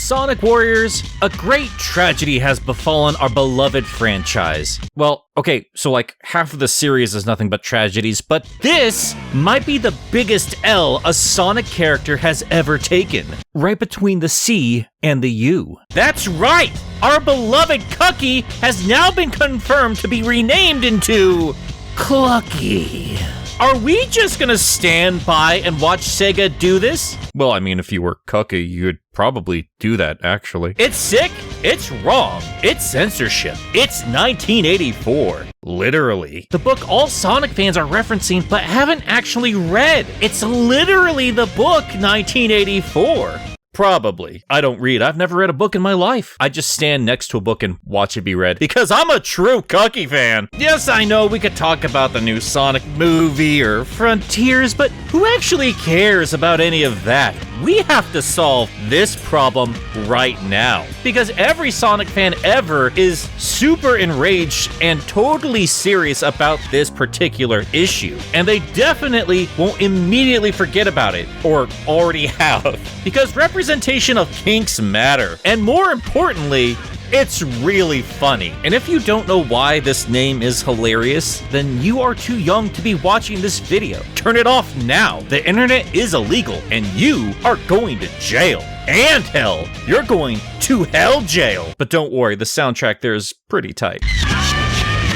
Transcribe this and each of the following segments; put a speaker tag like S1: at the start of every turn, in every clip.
S1: Sonic Warriors, a great tragedy has befallen our beloved franchise. Well, okay, so like half of the series is nothing but tragedies, but this might be the biggest L a Sonic character has ever taken. Right between the C and the U. That's right! Our beloved Cucky has now been confirmed to be renamed into Clucky. Are we just gonna stand by and watch Sega do this? Well, I mean, if you were Cucky, you'd probably do that, actually. It's sick, it's wrong, it's censorship, it's 1984. Literally. The book all Sonic fans are referencing but haven't actually read. It's literally the book 1984. Probably. I don't read. I've never read a book in my life. I just stand next to a book and watch it be read because I'm a true Cucky fan. Yes, I know we could talk about the new Sonic movie or Frontiers, but who actually cares about any of that? We have to solve this problem right now because every Sonic fan ever is super enraged and totally serious about this particular issue. And they definitely won't immediately forget about it, or already have, because representation of kinks matter. And more importantly, it's really funny. And if you don't know why this name is hilarious, then you are too young to be watching this video. Turn it off now. The internet is illegal and you are going to jail. And hell, you're going to hell jail. But don't worry, the soundtrack there is pretty tight.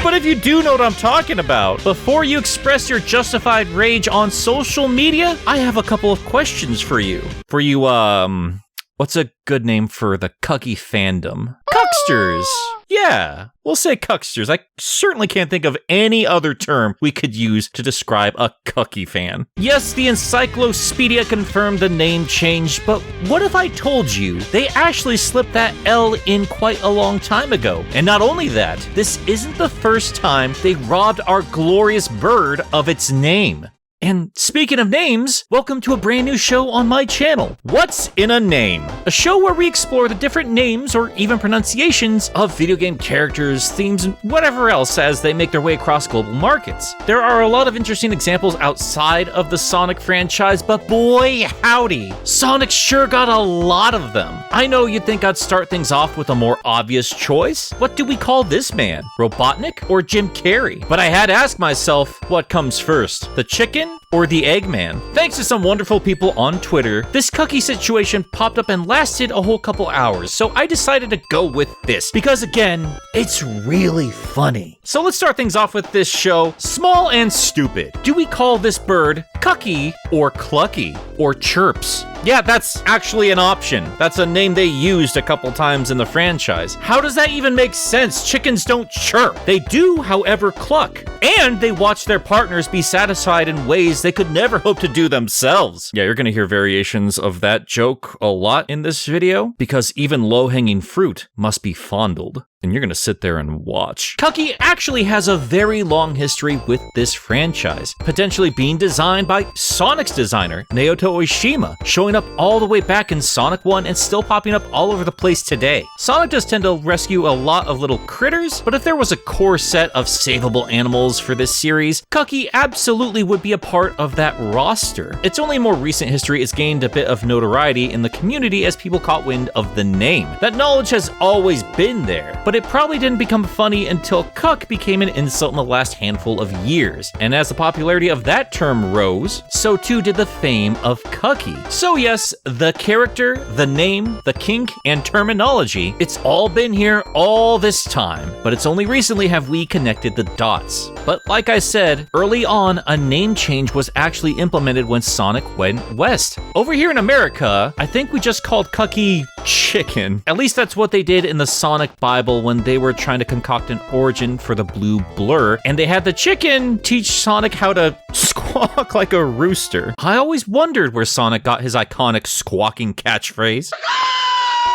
S1: But if you do know what I'm talking about, before you express your justified rage on social media, I have a couple of questions for you. What's a good name for the Cucky fandom? Cucksters! Yeah, we'll say cucksters. I certainly can't think of any other term we could use to describe a Cucky fan. Yes, the encyclo-speed-ia confirmed the name change, but what if I told you they actually slipped that L in quite a long time ago? And not only that, this isn't the first time they robbed our glorious bird of its name. And speaking of names, welcome to a brand new show on my channel, What's in a Name? A show where we explore the different names or even pronunciations of video game characters, themes, and whatever else as they make their way across global markets. There are a lot of interesting examples outside of the Sonic franchise, but boy howdy, Sonic sure got a lot of them. I know you'd think I'd start things off with a more obvious choice. What do we call this man? Robotnik or Jim Carrey? But I had to ask myself, what comes first, the chicken or the Eggman? Thanks to some wonderful people on Twitter, this Cucky situation popped up and lasted a whole couple hours, so I decided to go with this, because again, it's really funny. So let's start things off with this show, small and stupid. Do we call this bird Cucky or Clucky or Chirps? Yeah, that's actually an option. That's a name they used a couple times in the franchise. How does that even make sense? Chickens don't chirp. They do, however, cluck. And they watch their partners be satisfied in ways they could never hope to do themselves. Yeah, you're gonna hear variations of that joke a lot in this video, because even low-hanging fruit must be fondled. And you're gonna sit there and watch. Cucky actually has a very long history with this franchise, potentially being designed by Sonic's designer, Naoto Oishima, showing up all the way back in Sonic 1 and still popping up all over the place today. Sonic does tend to rescue a lot of little critters, but if there was a core set of savable animals for this series, Cucky absolutely would be a part of that roster. Its only more recent history has gained a bit of notoriety in the community as people caught wind of the name. That knowledge has always been there, but it probably didn't become funny until cuck became an insult in the last handful of years. And as the popularity of that term rose, so too did the fame of Cucky. So yes, the character, the name, the kink, and terminology, it's all been here all this time, but it's only recently have we connected the dots. But like I said, early on, a name change was actually implemented when Sonic went west. Over here in America, I think we just called Cucky chicken. At least that's what they did in the Sonic Bible when they were trying to concoct an origin for the blue blur, and they had the chicken teach Sonic how to squawk like a rooster. I always wondered where Sonic got his iconic squawking catchphrase.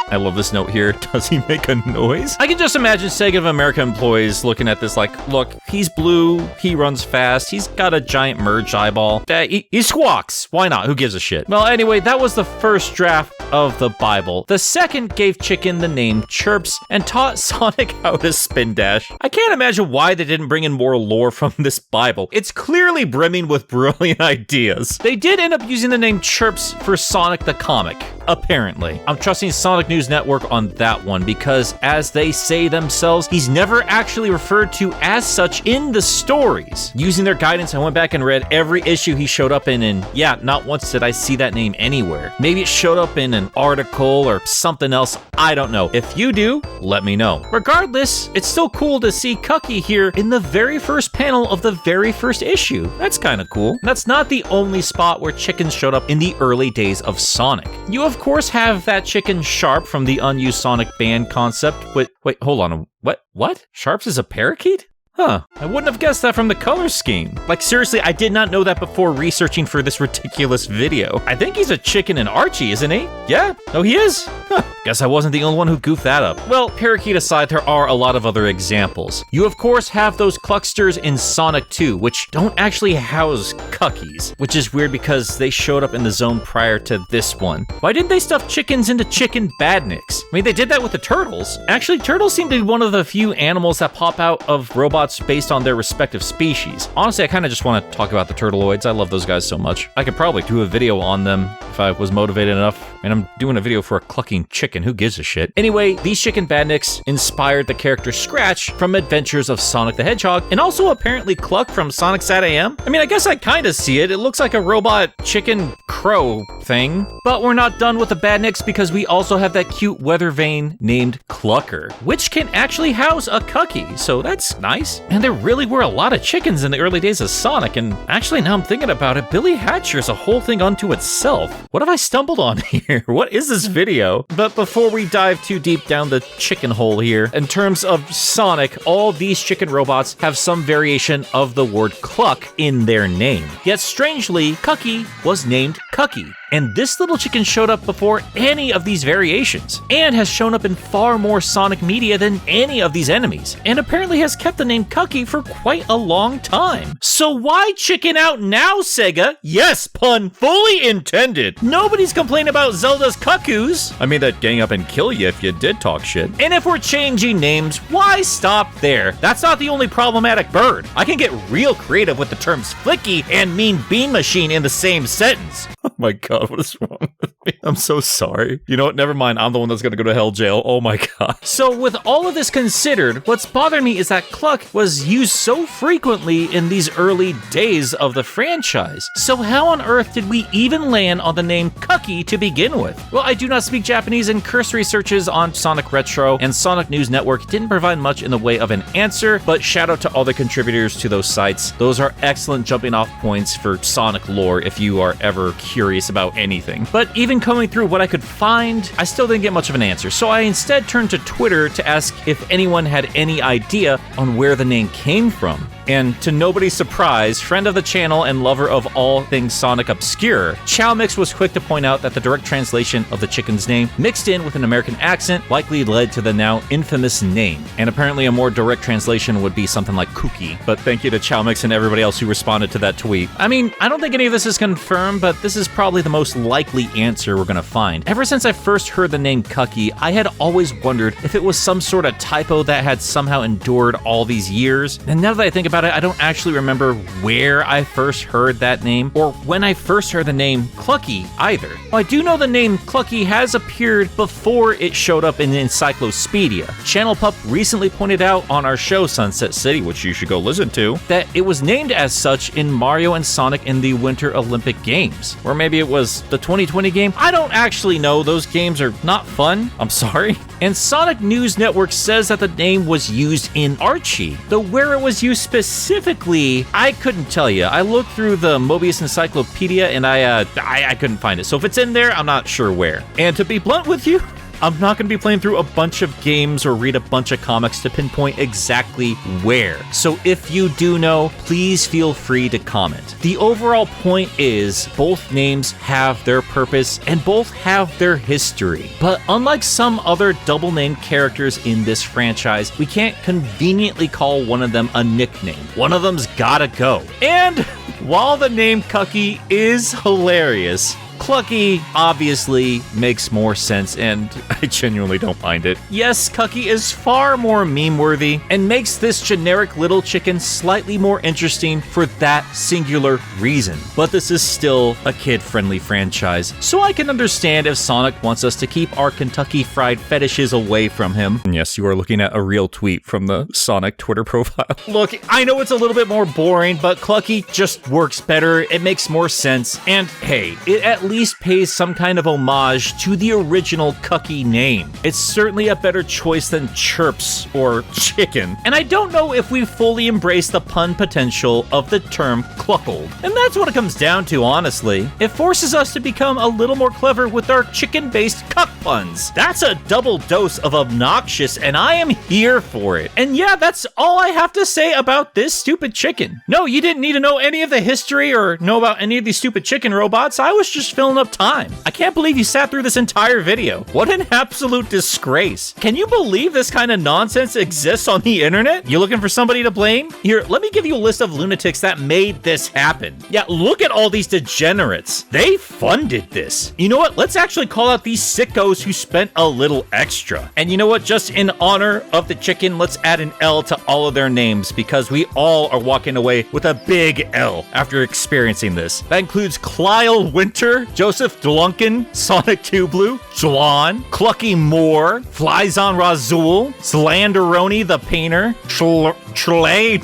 S1: I love this note here. Does he make a noise? I can just imagine Sega of America employees looking at this like, look, he's blue, he runs fast, he's got a giant merge eyeball. He squawks. Why not? Who gives a shit? Well, anyway, that was the first draft of the Bible. The second gave Chicken the name Chirps and taught Sonic how to spin dash. I can't imagine why they didn't bring in more lore from this Bible. It's clearly brimming with brilliant ideas. They did end up using the name Chirps for Sonic the comic, apparently. I'm trusting Sonic News News Network on that one because, as they say themselves, he's never actually referred to as such in the stories. Using their guidance, I went back and read every issue he showed up in, and yeah, not once did I see that name anywhere. Maybe it showed up in an article or something else, I don't know. If you do, let me know. Regardless, it's still cool to see Cucky here in the very first panel of the very first issue. That's kind of cool. That's not the only spot where chickens showed up in the early days of Sonic. You of course have that chicken Sharp from the unused Sonic band concept. Wait, hold on. What? Sharps is a parakeet? Huh, I wouldn't have guessed that from the color scheme. Like seriously, I did not know that before researching for this ridiculous video. I think he's a chicken in Archie, isn't he? Yeah, oh he is? Huh, guess I wasn't the only one who goofed that up. Well, parakeet aside, there are a lot of other examples. You of course have those clucksters in Sonic 2, which don't actually house cuckies, which is weird because they showed up in the zone prior to this one. Why didn't they stuff chickens into chicken badniks? I mean, they did that with the turtles. Actually, turtles seem to be one of the few animals that pop out of robots based on their respective species. Honestly, I kind of just want to talk about the turtleoids. I love those guys so much. I could probably do a video on them if I was motivated enough. And I'm doing a video for a clucking chicken. Who gives a shit? Anyway, these chicken badniks inspired the character Scratch from Adventures of Sonic the Hedgehog, and also apparently Cluck from Sonic Sat AM. I mean, I guess I kind of see it. It looks like a robot chicken crow thing. But we're not done with the badniks because we also have that cute weather vane named Clucker, which can actually house a Cucky, so that's nice. And there really were a lot of chickens in the early days of Sonic, and actually now I'm thinking about it, Billy Hatcher's a whole thing unto itself. What have I stumbled on here? What is this video? But before we dive too deep down the chicken hole here, in terms of Sonic, all these chicken robots have some variation of the word cluck in their name. Yet strangely, Cucky was named Cucky. And this little chicken showed up before any of these variations, and has shown up in far more Sonic media than any of these enemies, and apparently has kept the name Cucky for quite a long time. So why chicken out now, Sega? Yes, pun fully intended. Nobody's complaining about Zelda's cuckoos. I mean, they'd gang up and kill you if you did talk shit. And if we're changing names, why stop there? That's not the only problematic bird. I can get real creative with the terms flicky and mean bean machine in the same sentence. Oh my god, what is wrong with me? I'm so sorry. You know what, never mind, I'm the one that's gonna go to hell jail. Oh my god. So with all of this considered, what's bothered me is that cluck was used so frequently in these early days of the franchise. So how on earth did we even land on the name Cucky to begin with? Well, I do not speak Japanese, and cursory searches on Sonic Retro and Sonic News Network didn't provide much in the way of an answer, but shout out to all the contributors to those sites. Those are excellent jumping off points for Sonic lore if you are ever curious about anything. But even combing through what I could find, I still didn't get much of an answer, so I instead turned to Twitter to ask if anyone had any idea on where the name came from. And to nobody's surprise, friend of the channel and lover of all things Sonic obscure, ChowMix was quick to point out that the direct translation of the chicken's name, mixed in with an American accent, likely led to the now infamous name. And apparently a more direct translation would be something like Kooky. But thank you to ChowMix and everybody else who responded to that tweet. I mean, I don't think any of this is confirmed, but this is probably the most likely answer we're gonna find. Ever since I first heard the name Cucky, I had always wondered if it was some sort of typo that had somehow endured all these years. And now that I think about it, I don't actually remember where I first heard that name, or when I first heard the name Clucky either. I do know the name Clucky has appeared before it showed up in the encyclo-speed-ia. Channel Pup recently pointed out on our show Sunset City, which you should go listen to, that it was named as such in Mario and Sonic in the Winter Olympic Games. Or maybe it was the 2020 game? I don't actually know. Those games are not fun. I'm sorry. And Sonic News Network says that the name was used in Archie, though where it was used specifically, I couldn't tell you. I looked through the Mobius Encyclopedia and I couldn't find it. So if it's in there, I'm not sure where. And to be blunt with you, I'm not going to be playing through a bunch of games or read a bunch of comics to pinpoint exactly where. So if you do know, please feel free to comment. The overall point is both names have their purpose and both have their history. But unlike some other double-named characters in this franchise, we can't conveniently call one of them a nickname. One of them's gotta go. And while the name Cucky is hilarious, Clucky obviously makes more sense, and I genuinely don't mind it. Yes, Cucky is far more meme-worthy and makes this generic little chicken slightly more interesting for that singular reason. But this is still a kid-friendly franchise, so I can understand if Sonic wants us to keep our Kentucky Fried fetishes away from him. And yes, you are looking at a real tweet from the Sonic Twitter profile. Look, I know it's a little bit more boring, but Clucky just works better, it makes more sense, and hey, it at least pays some kind of homage to the original Cucky name. It's certainly a better choice than Chirps or Chicken, and I don't know if we fully embrace the pun potential of the term cluckled. And that's what it comes down to, honestly. It forces us to become a little more clever with our chicken-based cuck puns. That's a double dose of obnoxious, and I am here for it. And yeah, that's all I have to say about this stupid chicken. No, you didn't need to know any of the history or know about any of these stupid chicken robots. I was just filling up time. I can't believe you sat through this entire video. What an absolute disgrace. Can you believe this kind of nonsense exists on the internet? You looking for somebody to blame? Here, let me give you a list of lunatics that made this happen. Yeah, look at all these degenerates. They funded this. You know what? Let's actually call out these sickos who spent a little extra. And you know what? Just in honor of the chicken, let's add an L to all of their names because we all are walking away with a big L after experiencing this. That includes Clyle Winter, Joseph Dlunkin, Sonic 2 Blue, Jlon, Clucky Moore, Flyzon Razul, Slanderoni the Painter, Trelay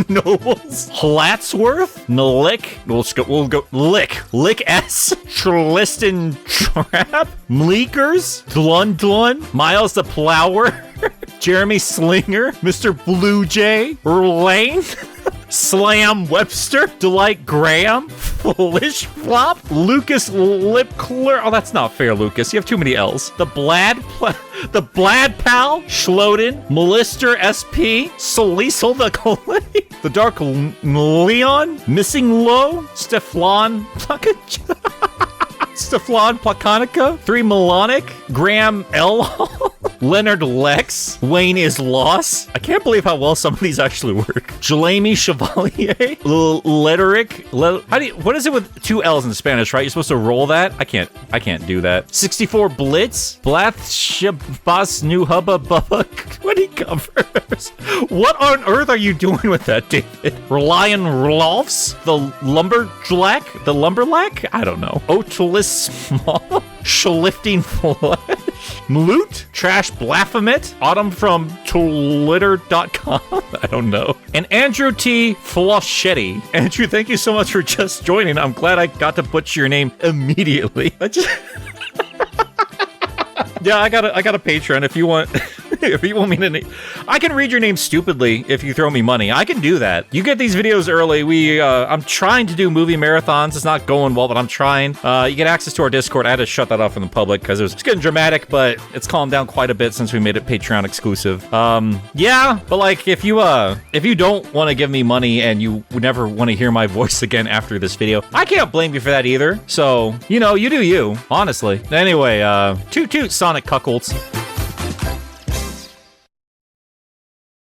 S1: Nobles, Hlatsworth, Nalik, we'll go Lick S, Trelliston Trap, Mleekers, Dlun, Miles the Plower, Jeremy Slinger, Mr. Blue Jay, Lane, Slam Webster, Delight Graham, Flish Flop, Lucas Lipcler. Oh, that's not fair, Lucas. You have too many L's. The Blad Pal, Schloden, Melister SP, Solisel the Clay, the Dark Leon, Missing Low, Steflon Plakanica, 3 Melonic, Graham L. Leonard Lex, Wayne is Lost. I can't believe how well some of these actually work. Jalami Chevalier, Letteric. What is it with 2 L's in Spanish, right? You're supposed to roll that? I can't do that. 64 Blitz, Blath Shabas New Hubba Bubba 20 covers. What on earth are you doing with that, David? Reliant Rolfs, the Lumberlack? I don't know. Otilis Small, Shlifting Flesh, Mloot, Trash Baphomet, Autumn from Twitter.com, I don't know, and Andrew T. Floschetti. Andrew, thank you so much for just joining. I'm glad I got to butcher your name immediately. Yeah, I got a Patreon if you want. If you want me to, I can read your name stupidly if you throw me money. I can do that. You get these videos early. I'm trying to do movie marathons. It's not going well, but I'm trying. You get access to our Discord. I had to shut that off from the public because it's getting dramatic, but it's calmed down quite a bit since we made it Patreon exclusive. Yeah, but like if you don't want to give me money and you would never want to hear my voice again after this video, I can't blame you for that either. So, you know, you do you, honestly. Anyway, toot toot Sonic Cuckolds.